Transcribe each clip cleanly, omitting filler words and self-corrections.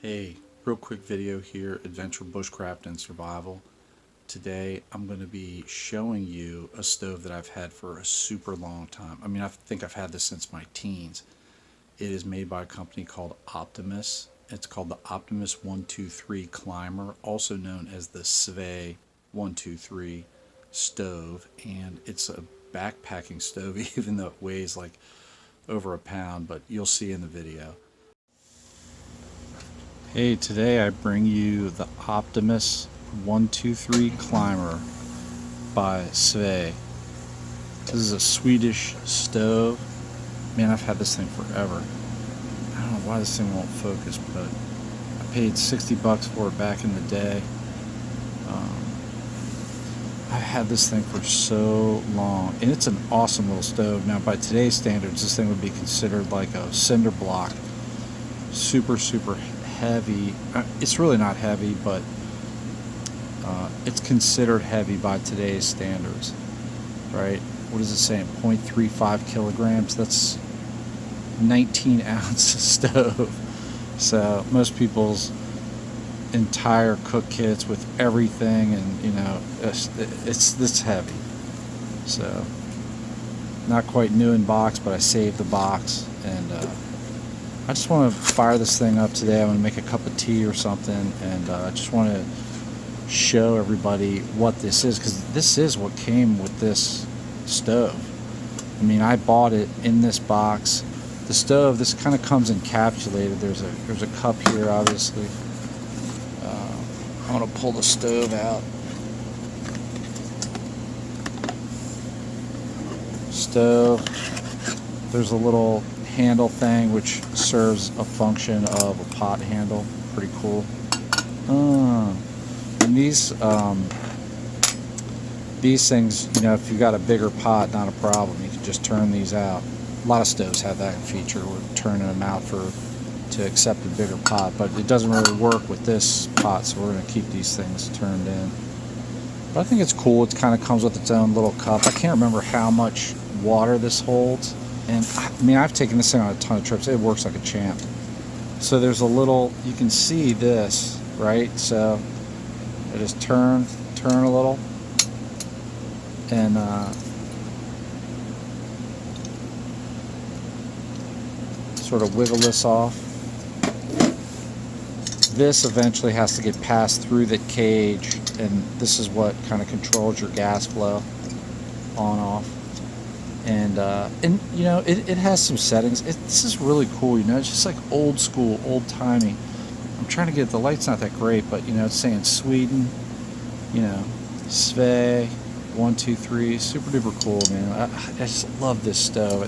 Hey, real quick video here, Adventure Bushcraft and Survival. Today I'm going to be showing you a stove that I've had for a super long time. I mean, I think I've had this since my teens. It is made by a company called Optimus. It's called the Optimus 123 Climber, also known as the SVEA 123 stove. And it's a backpacking stove, even though it weighs like over a pound, but you'll see in the video. Hey, today I bring you the Optimus 123 Climber by SVEA. This is a Swedish stove. Man, I've had this thing forever. I don't know why this thing won't focus, but I paid 60 bucks for it back in the day. I've had this thing for so long, and it's an awesome little stove. Now, by today's standards, this thing would be considered like a cinder block. Super heavy. It's really not heavy, but it's considered heavy by today's standards, right? What is it saying? 0.35 kilograms. That's 19 ounces stove. So most people's entire cook kits with everything, and you know, it's this heavy. So not quite new in box, but I saved the box, and I just want to fire this thing up today. I'm going to make a cup of tea or something, and I just want to show everybody what this is, because this is what came with this stove. I mean, I bought it in this box. The stove, this kind of comes encapsulated. There's a cup here, obviously. I'm going to pull the stove out. Stove. There's a little handle thing which serves a function of a pot handle. Pretty cool. And these things, you know, if you got a bigger pot, not a problem. You can just turn these out. A lot of stoves have that feature. We're turning them out to accept a bigger pot, but it doesn't really work with this pot, so we're going to keep these things turned in. But I think it's cool. It kind of comes with its own little cup. I can't remember how much water this holds. And I mean, I've taken this thing on a ton of trips. It works like a champ. So there's a little, you can see this, right? So I just turn a little, and sort of wiggle this off. This eventually has to get passed through the cage, and this is what kind of controls your gas flow on off. And you know, it has some settings. This is really cool, you know. It's just like old school, old timey. I'm trying to get, the light's not that great, but you know, it's saying Sweden, you know, SVEA 123, super duper cool, man. I just love this stove.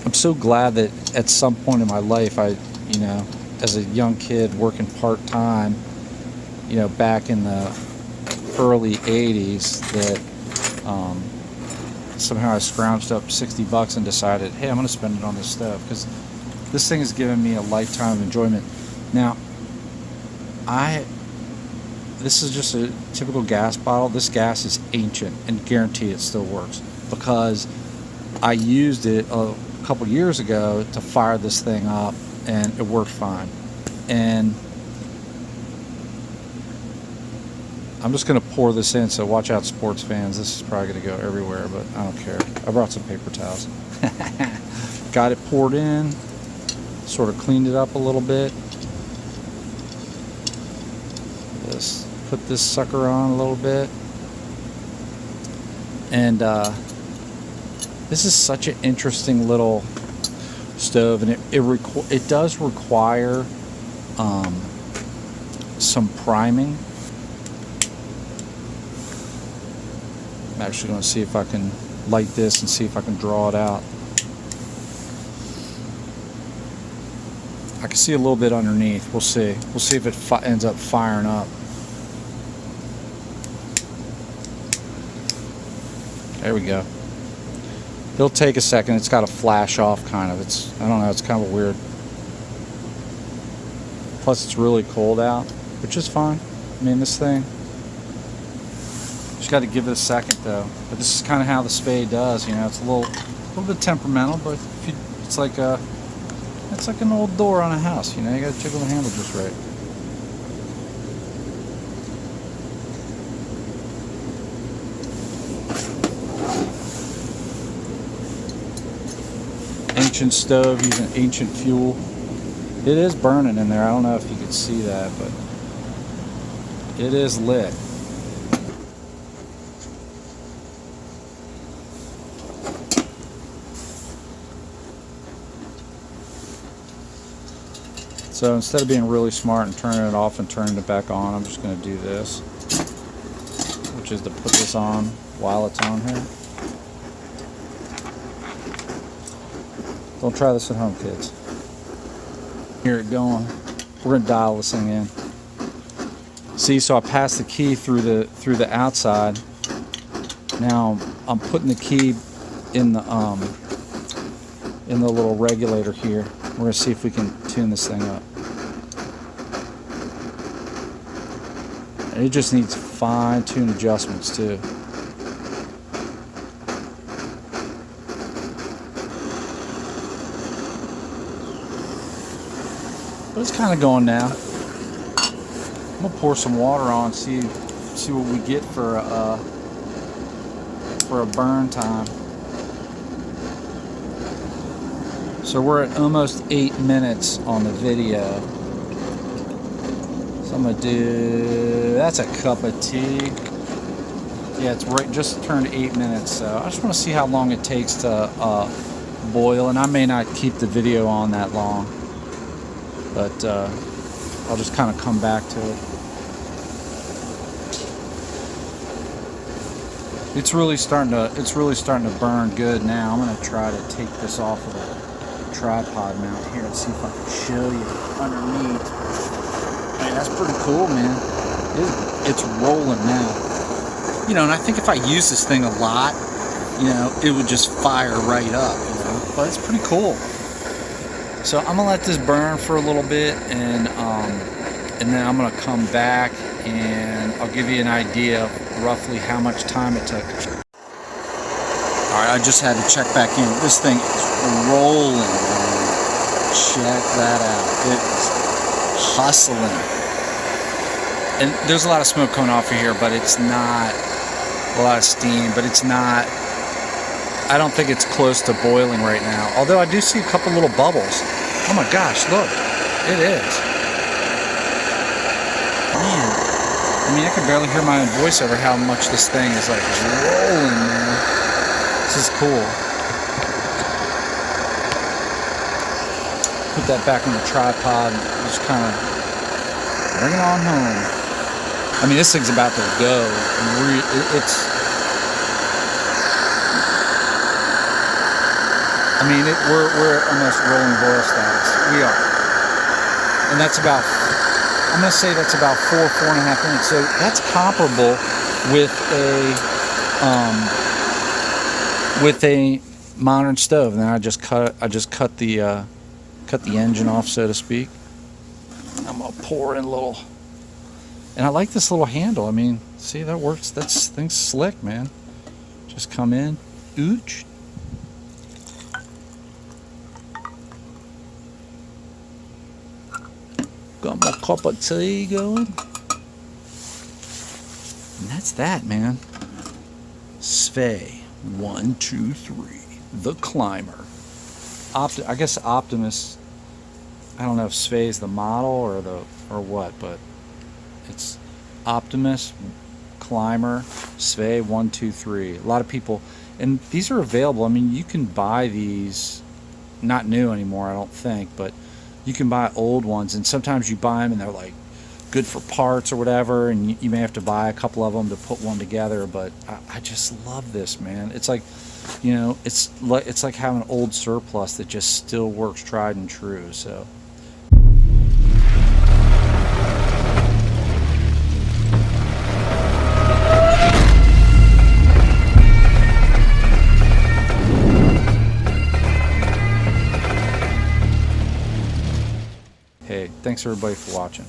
I'm so glad that at some point in my life, you know, as a young kid working part-time, you know, back in the early 80s, that somehow I scrounged up 60 bucks and decided, hey, I'm going to spend it on this stove, because this thing has given me a lifetime of enjoyment. Now, this is just a typical gas bottle. This gas is ancient, and guarantee it still works, because I used it a couple years ago to fire this thing up, and it worked fine. And I'm just going to pour this in, so watch out, sports fans. This is probably going to go everywhere, but I don't care. I brought some paper towels. Got it poured in, sort of cleaned it up a little bit. Just put this sucker on a little bit. And this is such an interesting little stove, and it does require some priming. I'm actually going to see if I can light this and see if I can draw it out. I can see a little bit underneath. We'll see. We'll see if it ends up firing up. There we go. It'll take a second. It's got to flash off, kind of. I don't know, it's kind of weird. Plus it's really cold out, which is fine. I mean, this thing, just got to give it a second though. But this is kind of how the SVEA does, you know. It's a little bit temperamental, but it's like It's like an old door on a house, you know, you gotta jiggle the handle just right. Ancient stove using ancient fuel. It is burning in there. I don't know if you could see that, but it is lit. So instead of being really smart and turning it off and turning it back on, I'm just going to do this, which is to put this on while it's on here. Don't try this at home, kids. Hear it going. We're going to dial this thing in. See, so I passed the key through the outside. Now I'm putting the key in the little regulator here. We're going to see if we can tune this thing up. And it just needs fine-tuned adjustments too. But it's kind of going now. I'm gonna pour some water on, see what we get for a burn time. So we're at almost 8 minutes on the video. So I'm gonna do, that's a cup of tea. Yeah, it's right, just turned 8 minutes. So I just want to see how long it takes to boil, and I may not keep the video on that long, but I'll just kind of come back to it. It's really starting to burn good now. I'm gonna try to take this off of the tripod mount here and see if I can show you underneath. Hey, that's pretty cool, man. It's rolling now. You know, and I think if I use this thing a lot, you know, it would just fire right up, you know. But it's pretty cool. So I'm gonna let this burn for a little bit, and then I'm gonna come back and I'll give you an idea of roughly how much time it took. Alright, I just had to check back in. This thing is rolling, man. Check that out. It is hustling. And there's a lot of smoke coming off of here, but it's not a lot of steam, but it's not, I don't think it's close to boiling right now. Although I do see a couple little bubbles. Oh my gosh, look. It is. Man. I mean, I can barely hear my own voice over how much this thing is like rolling, man. This is cool. Put that back on the tripod and just kind of bring it on home. I mean, this thing's about to go. We're almost rolling boil status. We are. And that's about, I'm going to say that's about 4.5 minutes. So that's comparable with a modern stove. And then I just cut the engine off, so to speak. I'm gonna pour in a little, and I like this little handle. I mean, see, that works. That's thing's slick, man. Just come in, ooch. Got my cup of tea going. And that's that, man. SVEA 1, 2, 3, the climber. I guess Optimus. I don't know if SVEA is the model or what, but it's Optimus, climber, SVEA 1, 2, 3. A lot of people, and these are available. I mean, you can buy these, not new anymore, I don't think, but you can buy old ones, and sometimes you buy them and they're like good for parts or whatever, and you may have to buy a couple of them to put one together. But I just love this, man. It's like, you know, it's like having an old surplus that just still works tried and true. So hey, thanks everybody for watching.